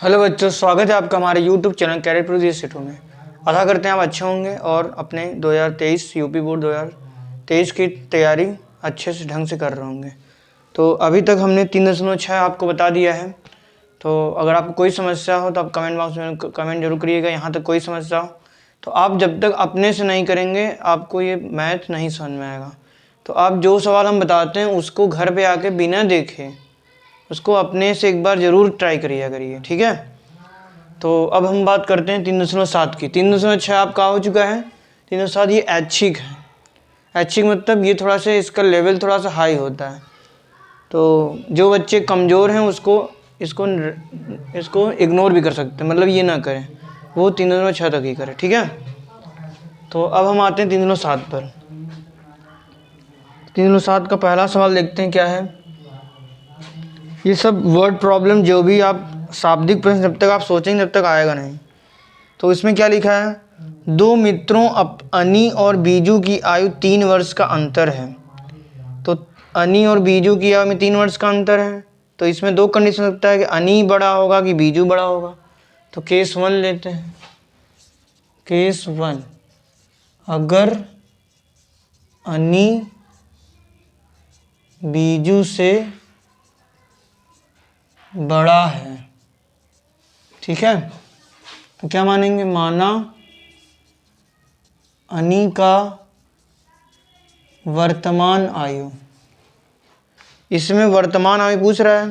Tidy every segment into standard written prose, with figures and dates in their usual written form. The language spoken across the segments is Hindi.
हेलो बच्चों, स्वागत है आपका हमारे YouTube चैनल कैरियर प्रोग्रेस सेटों में। आशा करते हैं आप अच्छे होंगे और अपने 2023 यूपी बोर्ड 2023 की तैयारी अच्छे से ढंग से कर रहे होंगे। तो अभी तक हमने 3.6 आपको बता दिया है। तो अगर आपको कोई समस्या हो तो आप कमेंट बॉक्स में कमेंट जरूर करिएगा। यहाँ तक कोई समस्या हो तो आप जब तक अपने से नहीं करेंगे आपको ये मैथ नहीं समझ में आएगा। तो आप जो सवाल हम बताते हैं उसको घर पर आके बिना देखे उसको अपने से एक बार ज़रूर ट्राई करिए, ठीक है। तो अब हम बात करते हैं 3.7 की। 3.6 आपका हो चुका है। 3.7 ये ऐच्छिक है। ऐच्छिक मतलब ये थोड़ा सा इसका लेवल थोड़ा सा हाई होता है। तो जो बच्चे कमज़ोर हैं इसको इग्नोर भी कर सकते हैं, मतलब ये ना करें, वो 3.6 तक ही करें, ठीक है। तो अब हम आते हैं 3.7 पर। 3.7 का पहला सवाल देखते हैं क्या है। ये सब वर्ड प्रॉब्लम जो भी आप शाब्दिक प्रश्न जब तक आप सोचेंगे तब तक आएगा नहीं। तो इसमें क्या लिखा है, दो मित्रों अनी और बीजू की आयु 3 वर्ष का अंतर है। तो अनी और बीजू की आयु में 3 वर्ष का अंतर है। तो इसमें दो कंडीशन लगता है कि अनी बड़ा होगा कि बीजू बड़ा होगा। तो केस 1 लेते हैं। केस 1, अगर अनी बीजू से बड़ा है, ठीक है, तो क्या मानेंगे, माना अनी का वर्तमान आयु, इसमें वर्तमान आयु पूछ रहा है,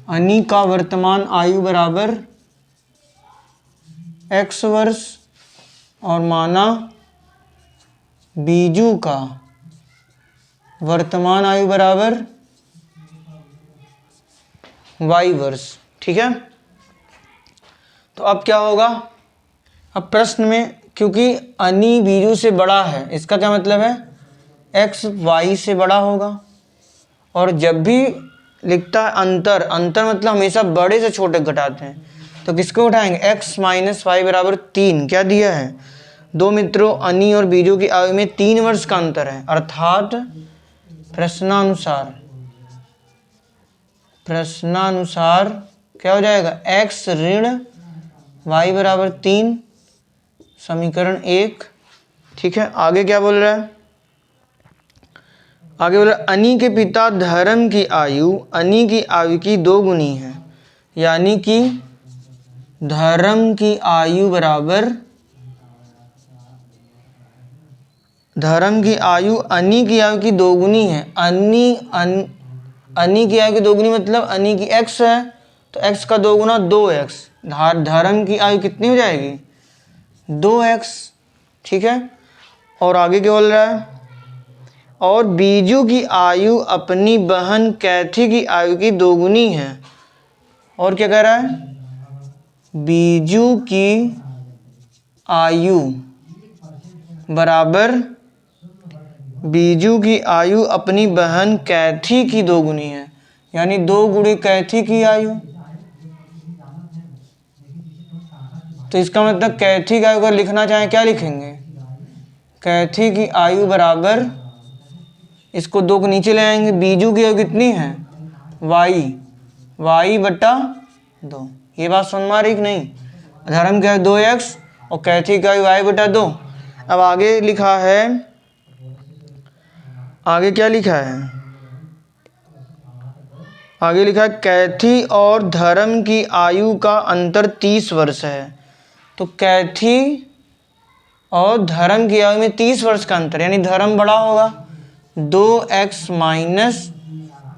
अनी का वर्तमान आयु बराबर x वर्ष और माना बीजू का वर्तमान आयु बराबर y वर्ष, ठीक है। तो अब क्या होगा, अब प्रश्न में क्योंकि अनी बीजू से बड़ा है, इसका क्या मतलब है, x y से बड़ा होगा। और जब भी लिखता है अंतर, अंतर मतलब हमेशा बड़े से छोटे घटाते हैं। तो किसको उठाएंगे, x माइनस वाई बराबर 3। क्या दिया है, दो मित्रों अनी और बीजू की आयु में 3 वर्ष का अंतर है, अर्थात प्रश्नानुसार क्या हो जाएगा, x ऋण y बराबर 3, समीकरण 1, ठीक है। आगे क्या बोल रहा है, आगे बोल रहा है अनी के पिता धर्म की आयु अनी की आयु की 2 गुनी है, यानी कि धर्म की आयु बराबर, धर्म की आयु अनी की आयु की 2 गुनी है। अनी की आयु की 2 गुनी मतलब अनी की x है तो x का 2 गुना 2x, धर्म की आयु कितनी हो जाएगी, 2x, ठीक है। और आगे क्या बोल रहा है, और बीजू की आयु अपनी बहन कैथी की आयु की 2 गुनी है। और क्या कह रहा है, बीजू की आयु बराबर बीजू की आयु अपनी बहन कैथी की 2 गुनी है, यानी 2 गुणी कैथी की आयु। तो इसका मतलब कैथी की आयु अगर लिखना चाहें क्या लिखेंगे, कैथी की आयु बराबर, इसको 2 को नीचे ले आएंगे, बीजू की आयु कितनी है, y बटा 2। ये बात समझ में आ रही कि नहीं, धर्म की आयु 2x और कैथी की आयु y बटा 2। अब आगे लिखा है, आगे क्या लिखा है, आगे लिखा है कैथी और धर्म की आयु का अंतर 30 वर्ष है। तो कैथी और धर्म की आयु में 30 वर्ष का अंतर, यानी धर्म बड़ा होगा, 2x माइनस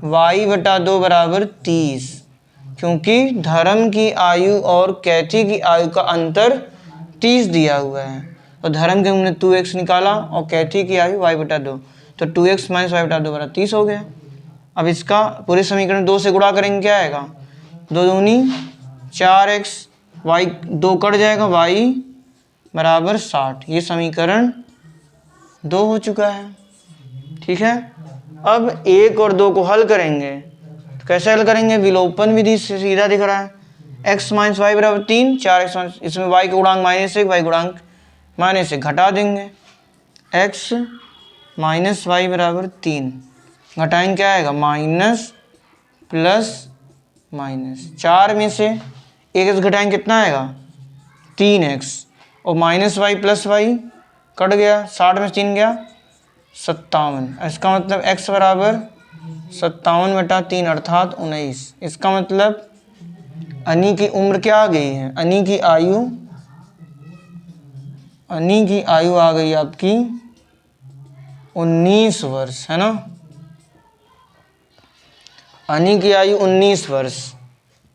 वाई बटा 2 बराबर 30, क्योंकि धर्म की आयु और कैथी की आयु का अंतर 30 दिया हुआ है। तो धर्म के हमने 2x निकाला और कैथी की आयु y बटा 2, तो 2x माइनस वाई बटा 2 बराबर 30 हो गया। अब इसका पूरे समीकरण 2 से गुणा करेंगे, क्या आएगा, 2 दूनी 4x, y 2 कट जाएगा, y बराबर 60। ये समीकरण 2 हो चुका है, ठीक है। अब 1 और 2 को हल करेंगे, तो कैसे हल करेंगे, विलोपन विधि से सीधा दिख रहा है, x माइनस वाई बराबर 3, 4x, इसमें y के गुणांक -1, y गुणांक -1 घटा देंगे, x माइनस वाई बराबर 3, घटाएंगे क्या आएगा, माइनस प्लस माइनस, 4 में से एक एक्स घटाएंगे कितना आएगा 3x, और minus Y plus Y cut गया, 60 में 3 गया 57। इसका मतलब x बराबर 57/3 अर्थात 19। इसका मतलब अनी की उम्र क्या आ गई है, अनी की आयु आ गई आपकी 19 वर्ष, है ना। अनी की आयु 19 वर्ष,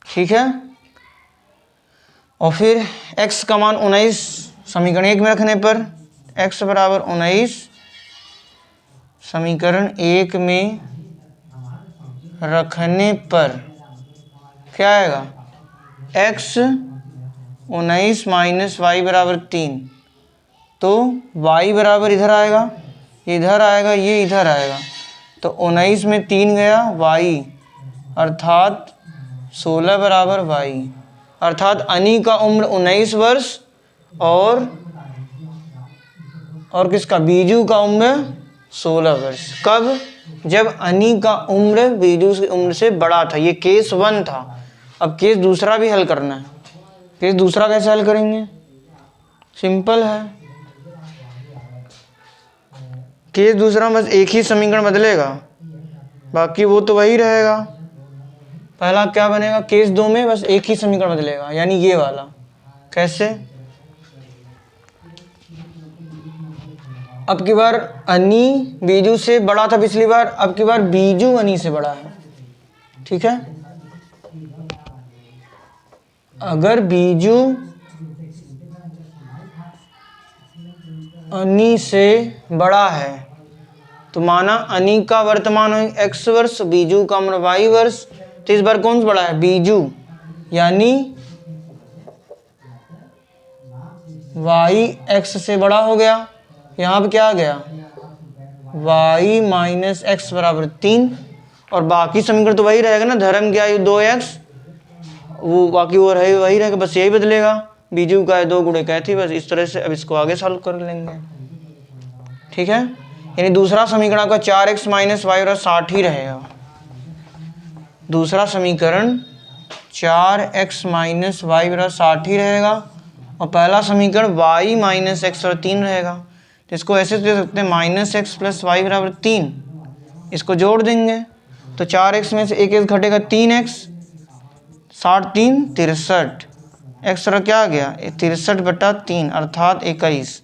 ठीक है। और फिर x का मान 19 समीकरण 1 में रखने पर x बराबर 19 समीकरण 1 में रखने पर क्या आएगा, x 19 माइनस वाई बराबर 3, तो y बराबर इधर आएगा, इधर आएगा, ये इधर आएगा, तो 19 में 3 गया y, अर्थात 16 बराबर y, अर्थात अनी का उम्र 19 वर्ष और किसका, बीजू का उम्र 16 वर्ष। कब, जब अनी का उम्र बीजू की उम्र से बड़ा था। ये केस 1 था। अब केस दूसरा भी हल करना है। केस दूसरा कैसे हल करेंगे, सिंपल है। केस दूसरा बस एक ही समीकरण बदलेगा, बाकी वो तो वही रहेगा। पहला क्या बनेगा, केस 2 में बस एक ही समीकरण बदलेगा, यानी ये वाला। कैसे, अब की बार अनी बीजू से बड़ा था पिछली बार, अब की बार बीजू अनी से बड़ा है, ठीक है। अगर बीजू अनी से बड़ा है तो माना अनी का वर्तमान x वर्ष, बीजू का उम्र y वर्ष, तो इस बार कौन सा बड़ा है, बीजू, यानी y x से बड़ा हो गया। यहाँ पे क्या आ गया, y माइनस एक्स बराबर 3, और बाकी समीकरण तो वही रहेगा ना, धर्म की आयु 2x, वो बाकी वो रहे वही रहेगा, बस यही बदलेगा, बीजू का 2 गुणे कैथी, बस इस तरह से अब इसको आगे सॉल्व कर लेंगे, ठीक है। यानी दूसरा समीकरण आपका 4x माइनस वाई और 60 ही रहेगा। दूसरा समीकरण 4x माइनस वाई बराबर 60 ही रहेगा, और पहला समीकरण y माइनस एक्स और 3 रहेगा। तो इसको ऐसे दे सकते हैं, माइनस एक्स प्लस वाई बराबर 3, इसको जोड़ देंगे तो 4x में से एक एक्स घटेगा 3x, 60 3 63, एक्स और क्या आ गया 63/3 अर्थात 21,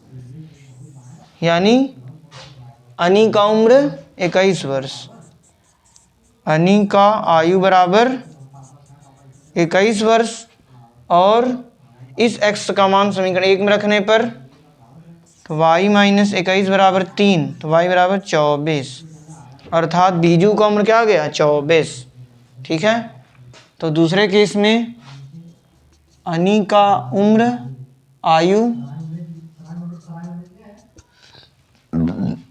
यानी अनी का उम्र 21 वर्ष। अनी का आयु बराबर 21 वर्ष, और इस x का मान समीकरण 1 में रखने पर तो y माइनस 21 बराबर 3, तो y बराबर 24, अर्थात बीजू का उम्र क्या आ गया 24, ठीक है। तो दूसरे केस में अनी का उम्र आयु,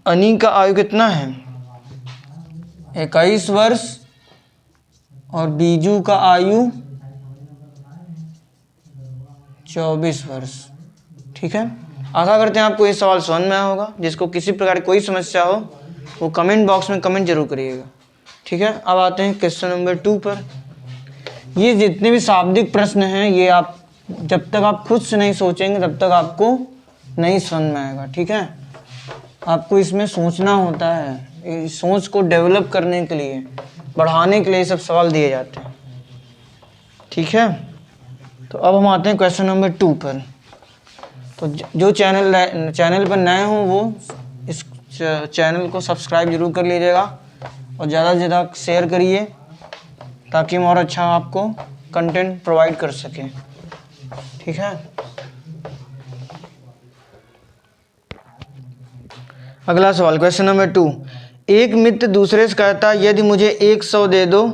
अनी का आयु कितना है 21 वर्ष, और बीजू का आयु 24 वर्ष, ठीक है। आशा करते हैं आपको ये सवाल समझ में आया होगा। जिसको किसी प्रकार की कोई समस्या हो वो कमेंट बॉक्स में कमेंट जरूर करिएगा, ठीक है। अब आते हैं क्वेश्चन नंबर 2 पर। ये जितने भी शाब्दिक प्रश्न हैं, ये आप जब तक आप खुद से नहीं सोचेंगे तब तक आपको नहीं समझ में आएगा, ठीक है। आपको इसमें सोचना होता है, इस सोच को डेवलप करने के लिए, बढ़ाने के लिए ये सब सवाल दिए जाते हैं, ठीक है। तो अब हम आते हैं क्वेश्चन नंबर 2 पर। तो जो चैनल पर नए हों वो इस चैनल को सब्सक्राइब जरूर कर लीजिएगा, और ज़्यादा से ज़्यादा शेयर करिए ताकि हम और अच्छा आपको कंटेंट प्रोवाइड कर सकें, ठीक है। अगला सवाल क्वेश्चन नंबर 2। एक मित्र दूसरे से कहता है यदि मुझे 100 दे दो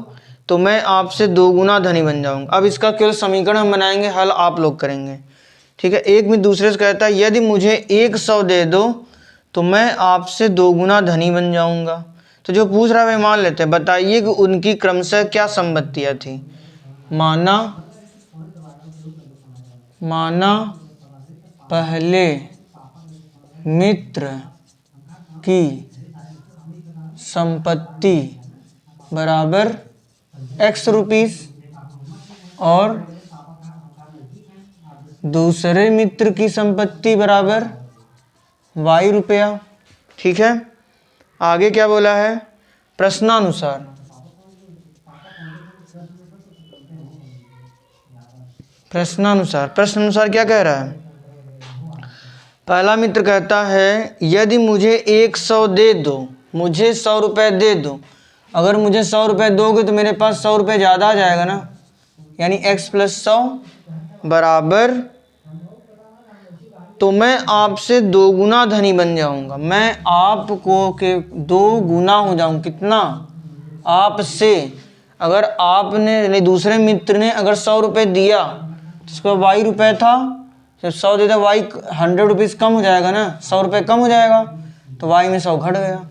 तो मैं आपसे 2 गुना धनी बन जाऊंगा। अब इसका केवल समीकरण हम बनाएंगे, हल आप लोग करेंगे, ठीक है। एक मित्र दूसरे से कहता है यदि मुझे 100 दे दो तो मैं आपसे 2 गुना धनी बन जाऊंगा। तो जो पूछ रहा है वह मान लेते हैं। बताइए कि उनकी क्रमशः क्या संपत्तियां थी। माना पहले मित्र की संपत्ति बराबर x रुपीस और दूसरे मित्र की संपत्ति बराबर y रुपया। ठीक है, आगे क्या बोला है? प्रश्नानुसार। प्रश्नानुसार क्या कह रहा है? पहला मित्र कहता है यदि मुझे 100 दे दो, मुझे 100 रुपये दे दो। अगर मुझे 100 रुपये दोगे तो मेरे पास 100 रुपये ज़्यादा आ जाएगा ना, यानी x + 100 बराबर, तो मैं आपसे 2 गुना धनी बन जाऊंगा। मैं आपको के 2 गुना हो जाऊं। कितना? आपसे। अगर आपने यानी दूसरे मित्र ने अगर 100 रुपये दिया तो उसका y रुपये था, जब 100 देता y 100 रुपीज़ कम हो जाएगा ना, 100 रुपये कम हो जाएगा, तो y में 100 घट गया।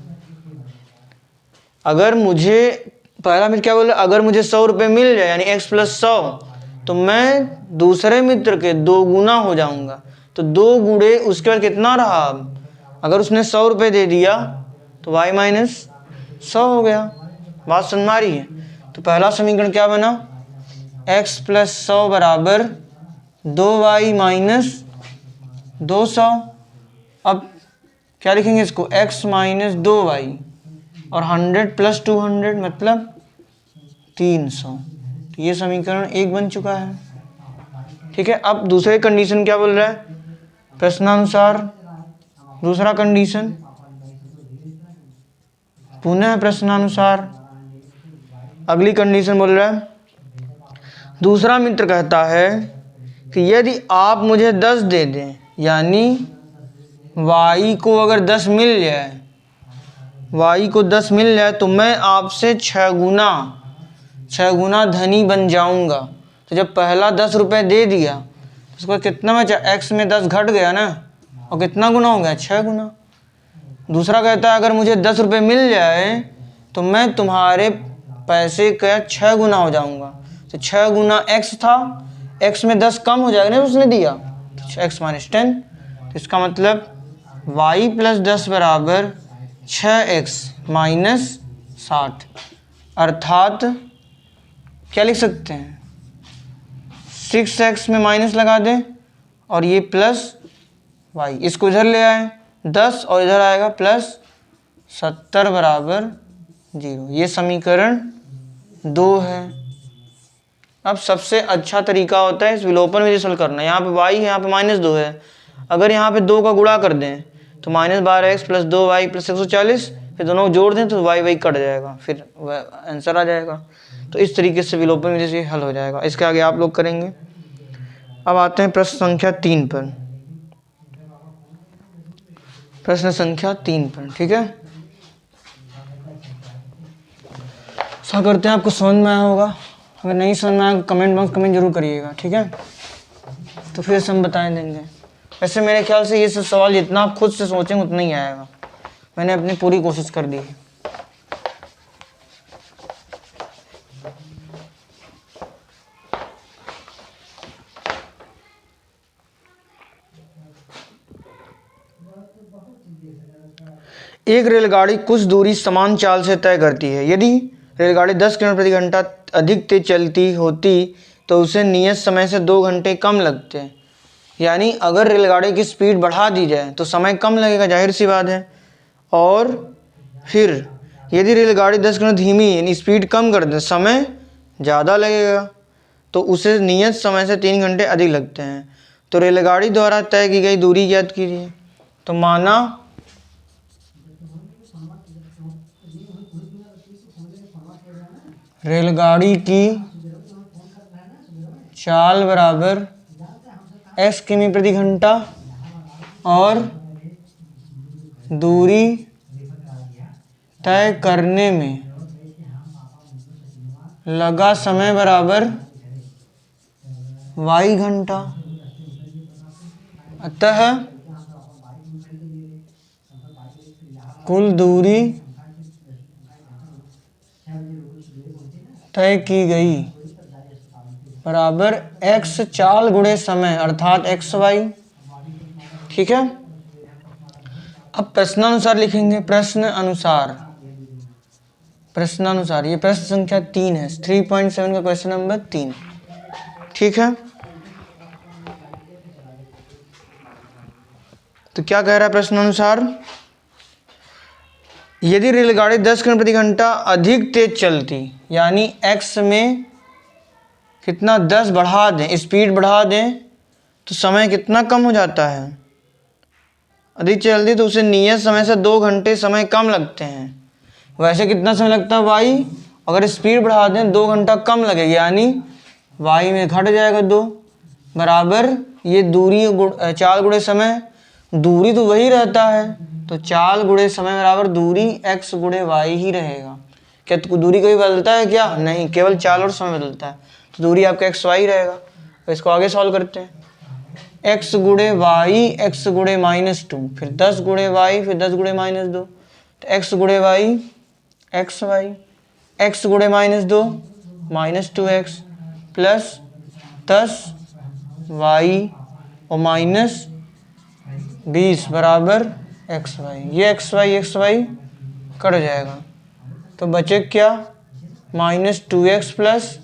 अगर मुझे पहला मित्र क्या बोला? अगर मुझे 100 रुपये मिल जाए यानी x + 100, तो मैं दूसरे मित्र के 2 गुना हो जाऊंगा। तो 2 गुणे उसके बाद कितना रहा? अगर उसने 100 रुपये दे दिया तो y - 100 हो गया। बात समझ में आ रही है? तो पहला समीकरण क्या बना? x + 100 बराबर 2y - 200। अब क्या लिखेंगे इसको? x - 2y और 100 + 200 मतलब 300। तो ये समीकरण 1 बन चुका है। ठीक है, अब दूसरे कंडीशन क्या बोल रहा है? प्रश्नानुसार दूसरा कंडीशन, पुनः प्रश्नानुसार अगली कंडीशन बोल रहा है। दूसरा मित्र कहता है कि यदि आप मुझे 10 दे दें, यानी y को अगर 10 मिल जाए, y को 10 मिल जाए तो मैं आपसे 6 गुना धनी बन जाऊंगा। तो जब पहला 10 रुपये दे दिया तो उसके बाद कितना बचा? x में 10 घट गया ना, और कितना गुना हो गया? 6 गुना। दूसरा कहता है अगर मुझे 10 रुपये मिल जाए तो मैं तुम्हारे पैसे का 6 गुना हो जाऊंगा। तो 6 गुना x था, x में 10 कम हो जाएगा ना, उसने दिया तो x - 10। तो इसका मतलब y + 10 बराबर 6x - 60। अर्थात क्या लिख सकते हैं? 6x में माइनस लगा दें और ये प्लस y, इसको इधर ले आए 10 और इधर आएगा +70 बराबर 0। ये समीकरण 2 है। अब सबसे अच्छा तरीका होता है इस विलोपन विधि से हल करना। यहाँ पे y है, यहाँ पे -2 है। अगर यहाँ पे 2 का गुणा कर दें तो -12x + 2y + 140, फिर दोनों को जोड़ दें तो y कट जाएगा, फिर आंसर आ जाएगा। तो इस तरीके से विलोपन विधि से हल हो जाएगा। इसके आगे आप लोग करेंगे। अब आते हैं प्रश्न संख्या 3 पर। प्रश्न संख्या 3 पर, ठीक है। ऐसा करते हैं, आपको समझ में आया होगा। अगर नहीं समझ में आया कमेंट बॉक्स कमेंट जरूर करिएगा, ठीक है। तो फिर से हम बता देंगे। वैसे मेरे ख्याल से ये सब सवाल जितना आप खुद से सोचेंगे उतना ही आएगा। मैंने अपनी पूरी कोशिश कर दी है। एक रेलगाड़ी कुछ दूरी समान चाल से तय करती है। यदि रेलगाड़ी 10 किलोमीटर प्रति घंटा अधिक तेज चलती होती तो उसे नियत समय से 2 घंटे कम लगते। यानी अगर रेलगाड़ी की स्पीड बढ़ा दी जाए तो समय कम लगेगा, जाहिर सी बात है। और फिर यदि रेलगाड़ी 10 किलोमीटर धीमी यानी स्पीड कम कर दे, समय ज़्यादा लगेगा, तो उसे नियत समय से 3 घंटे अधिक लगते हैं। तो रेलगाड़ी द्वारा तय की गई दूरी ज्ञात कीजिए। तो माना रेलगाड़ी की चाल बराबर x किमी प्रति घंटा और दूरी तय करने में लगा समय बराबर y घंटा। अतः कुल दूरी तय की गई बराबर x चाल गुणे समय अर्थात xy। ठीक है। अब प्रश्नानुसार लिखेंगे। प्रश्नानुसार ये प्रश्न संख्या 3 है। 3.7 का क्वेश्चन नंबर 3। ठीक है। तो क्या कह रहा है प्रश्न अनुसार, यदि रेलगाड़ी 10 किलोमीटर प्रति घंटा अधिक तेज चलती, यानी x में कितना 10 बढ़ा दें, स्पीड बढ़ा दें, तो समय कितना कम हो जाता है। अधिक चलती तो उसे नियत समय से 2 घंटे समय कम लगते हैं। वैसे कितना समय लगता है y, अगर स्पीड बढ़ा दें 2 घंटा कम लगेगा, यानी y में घट जाएगा 2 बराबर ये दूरी चाल गुणे समय, दूरी तो वही रहता है, तो चाल गुणे समय बराबर दूरी x गुणे y ही रहेगा। क्या तो दूरी कभी बदलता है क्या? नहीं, केवल चाल और समय बदलता है, तो दूरी आपका x y रहेगा। तो इसको आगे सॉल्व करते हैं। x गुणे वाई, x गुणे -2, फिर 10 गुणे y, फिर 10 गुणे -2, तो x गुणे y एक्स वाई, x गुणे -2 -2x प्लस 10y और -20 बराबर एक्स वाई। ये एक्स वाई कट जाएगा, तो बचे क्या, -2x प्लस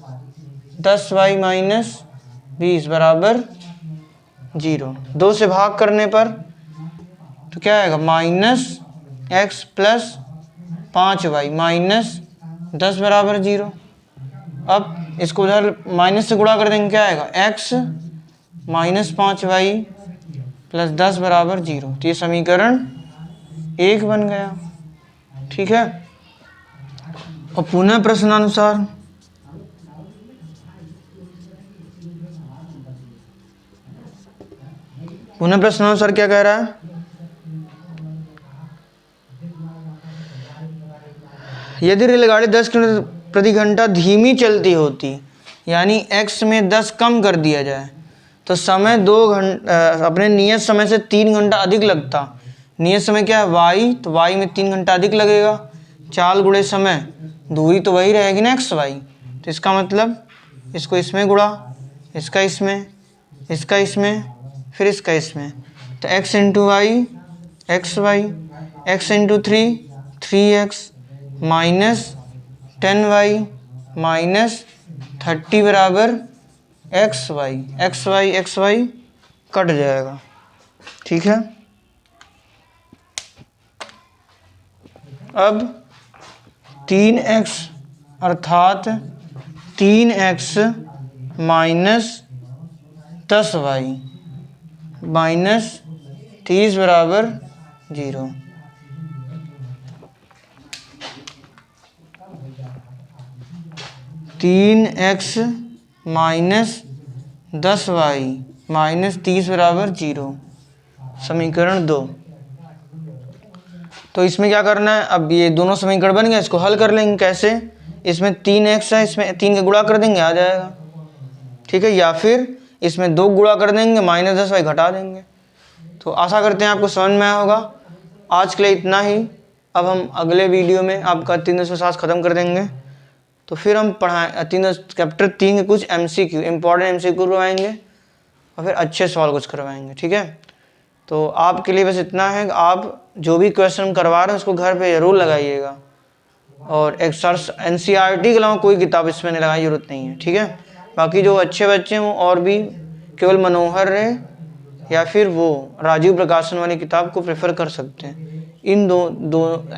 10y -20 बराबर 0। 2 से भाग करने पर तो क्या आएगा, -x प्लस 5y -10 बराबर 0। अब इसको उधर माइनस से गुणा कर देंगे, क्या आएगा, x -5y प्लस 10 बराबर 0। तो ये समीकरण 1 बन गया। ठीक है, और पुनः प्रश्नानुसार क्या कह रहा है, यदि रेलगाड़ी 10 किलोमीटर प्रति घंटा धीमी चलती होती, यानी x में 10 कम कर दिया जाए, तो समय 2 घंटा अपने नियत समय से 3 घंटा अधिक लगता। नियत समय क्या है, y, तो y में 3 घंटा अधिक लगेगा। चाल गुणे समय, दूरी तो वही रहेगी ना x y, तो इसका मतलब इसको इसमें गुणा, इसका इसमें, इसका इसमें, फिर इसका इसमें, तो x into Y X Y, x into 3x -10y -30 बराबर एक्स वाई कट जाएगा। ठीक है, अब 3x अर्थात 3x -10y -30 बराबर 0। -3x -10y -30 बराबर 0, समीकरण 2। तो इसमें क्या करना है, अब ये दोनों समीकरण बन गए, इसको हल कर लेंगे। कैसे, इसमें 3x है, इसमें 3 का गुणा कर देंगे, आ जाएगा। ठीक है, या फिर इसमें 2 गुणा कर देंगे, -10y घटा देंगे। तो आशा करते हैं आपको समझ में आया होगा। आज के लिए इतना ही। अब हम अगले वीडियो में आपका 3.7 ख़त्म कर देंगे, तो फिर हम चैप्टर 3 के कुछ MCQ इम्पॉर्टेंट MCQ करवाएंगे और फिर अच्छे सवाल कुछ करवाएंगे। ठीक है, तो आपके लिए बस इतना है, आप जो भी क्वेश्चन करवा रहे हैं उसको घर पे ज़रूर लगाइएगा, और NCERT के अलावा कोई किताब इसमें नहीं लगाने की जरूरत नहीं है। ठीक है, बाकी जो अच्छे बच्चे हों और भी केवल मनोहर रे या फिर वो राजीव प्रकाशन वाली किताब को प्रेफर कर सकते हैं। इन दो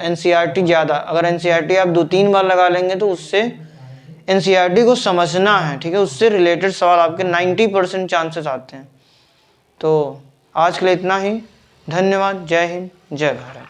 NCERT ज़्यादा, अगर NCERT आप 2-3 बार लगा लेंगे तो उससे NCERT को समझना है। ठीक है, उससे रिलेटेड सवाल आपके 90% चांसेस आते हैं। तो आज के लिए इतना ही। धन्यवाद। जय हिंद, जय भारत।